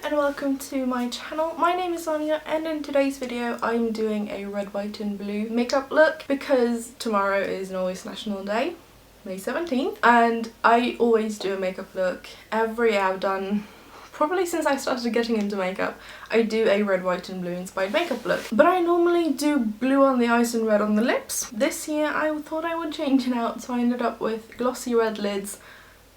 and welcome to my channel. My name is Sonia and in today's video I'm doing a red, white and blue makeup look because tomorrow is Norway's National Day, May 17th, and I always do a makeup look every year. I've done probably since I started getting into makeup. I do a red, white and blue inspired makeup look, but I normally do blue on the eyes and red on the lips. This year I thought I would change it out, so I ended up with glossy red lids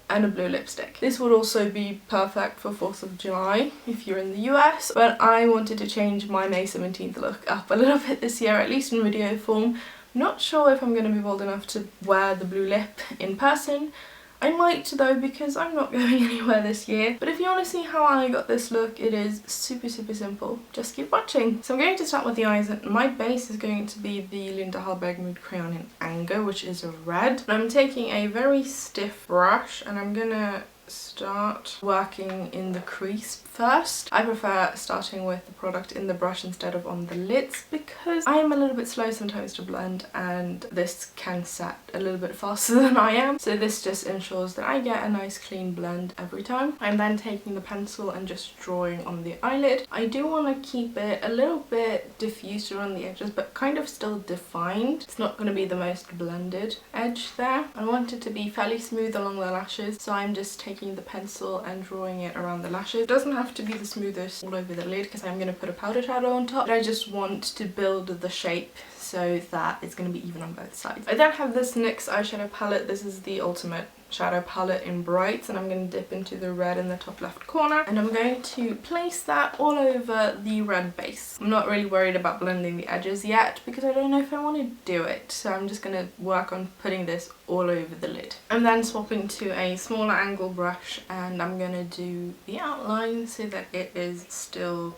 and a blue lipstick. This would also be perfect for 4th of July if you're in the US, but I wanted to change my May 17th look up a little bit this year, at least in video form. Not sure if I'm going to be bold enough to wear the blue lip in person. I might though, because I'm not going anywhere this year. But if you want to see how I got this look, it is super simple. Just keep watching. So I'm going to start with the eyes. My base is going to be the Linda Hallberg Crayon in Anger, which is a red. And I'm taking a very stiff brush and I'm going to start working in the crease first. I prefer starting with the product in the brush instead of on the lids because I am a little bit slow sometimes to blend and this can set a little bit faster than I am. So this just ensures that I get a nice clean blend every time. I'm then taking the pencil and just drawing on the eyelid. I do want to keep it a little bit diffused around the edges but kind of still defined. It's not going to be the most blended edge there. I want it to be fairly smooth along the lashes, so I'm just taking the pencil and drawing it around the lashes. It doesn't have to be the smoothest all over the lid because I'm going to put a powder shadow on top, but I just want to build the shape so that it's going to be even on both sides. I then have this NYX eyeshadow palette. This is the Ultimate Shadow palette in brights, and I'm going to dip into the red in the top left corner and I'm going to place that all over the red base. I'm not really worried about blending the edges yet because I don't know if I want to do it, so I'm just going to work on putting this all over the lid. I'm then swapping to a smaller angle brush and I'm going to do the outline so that it is still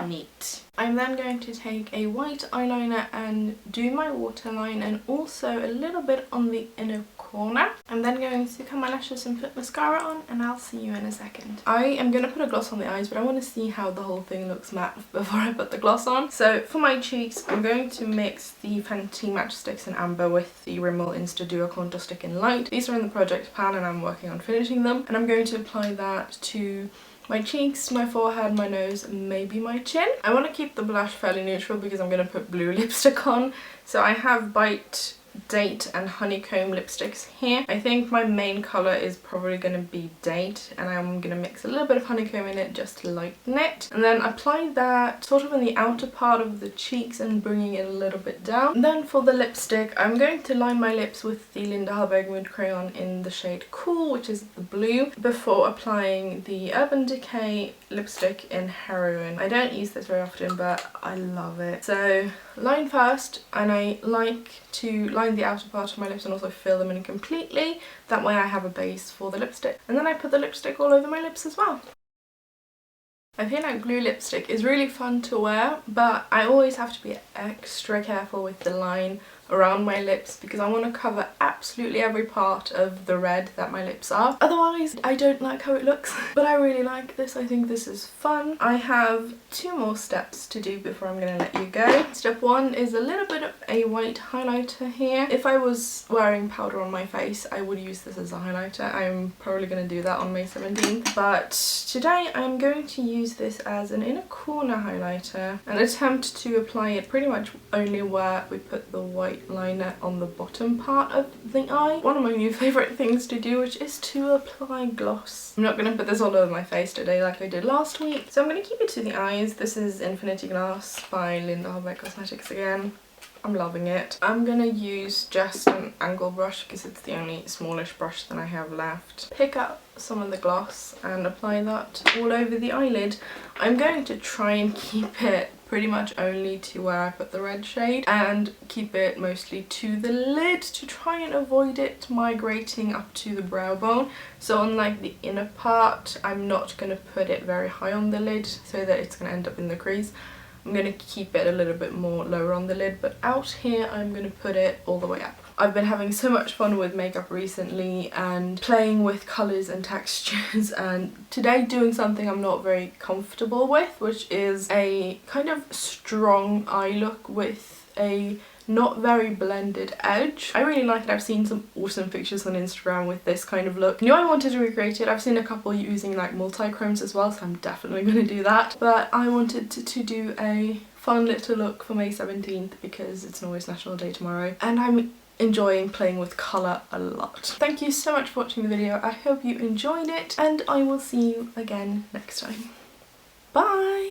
neat. I'm then going to take a white eyeliner and do my waterline and also a little bit on the inner corner. I'm then going to curl my lashes and put mascara on, and I'll see you in a second. I am going to put a gloss on the eyes, but I want to see how the whole thing looks matte before I put the gloss on. So for my cheeks, I'm going to mix the Fenty Match Stix in Amber with the Rimmel Insta Duo Contour Stick in Light. These are in the project pan and I'm working on finishing them, and I'm going to apply that to my cheeks, my forehead, my nose, and maybe my chin. I want to keep the blush fairly neutral because I'm going to put blue lipstick on. So I have Bite, Date and Honeycomb lipsticks here. I think my main colour is probably going to be Date, and I'm going to mix a little bit of Honeycomb in it just to lighten it. And then apply that sort of in the outer part of the cheeks and bringing it a little bit down. And then for the lipstick, I'm going to line my lips with the Linda Hallberg Crayon in the shade Cool, which is the blue, before applying the Urban Decay lipstick in Heroine. I don't use this very often, but I love it. So line first, and I like to line the outer part of my lips and also fill them in completely. That way I have a base for the lipstick. And then I put the lipstick all over my lips as well. I feel like blue lipstick is really fun to wear, but I always have to be extra careful with the line around my lips because I want to cover absolutely every part of the red that my lips are. Otherwise, I don't like how it looks, but I really like this. I think this is fun. I have 2 more steps to do before I'm going to let you go. Step 1 is a little bit of a white highlighter here. If I was wearing powder on my face, I would use this as a highlighter. I'm probably going to do that on May 17th, but today I'm going to use this as an inner corner highlighter and attempt to apply it pretty much only where we put the white liner on the bottom part of the eye. One of my new favourite things to do, which is to apply gloss. I'm not going to put this all over my face today like I did last week, so I'm going to keep it to the eyes. This is Infinity Glass by Linda Hallberg Cosmetics again. I'm loving it. I'm going to use just an angle brush because it's the only smallish brush that I have left. Pick up some of the gloss and apply that all over the eyelid. I'm going to try and keep it pretty much only to where I put the red shade and keep it mostly to the lid to try and avoid it migrating up to the brow bone. So unlike the inner part, I'm not going to put it very high on the lid so that it's going to end up in the crease. I'm going to keep it a little bit more lower on the lid, but out here I'm going to put it all the way up. I've been having so much fun with makeup recently and playing with colours and textures, and today doing something I'm not very comfortable with, which is a kind of strong eye look with a not very blended edge. I really like it. I've seen some awesome pictures on Instagram with this kind of look. I knew I wanted to recreate it. I've seen a couple using like multi-chromes as well, so I'm definitely going to do that. But I wanted to do a fun little look for May 17th because it's Norway's National Day tomorrow, and I'm enjoying playing with colour a lot. Thank you so much for watching the video. I hope you enjoyed it, and I will see you again next time. Bye!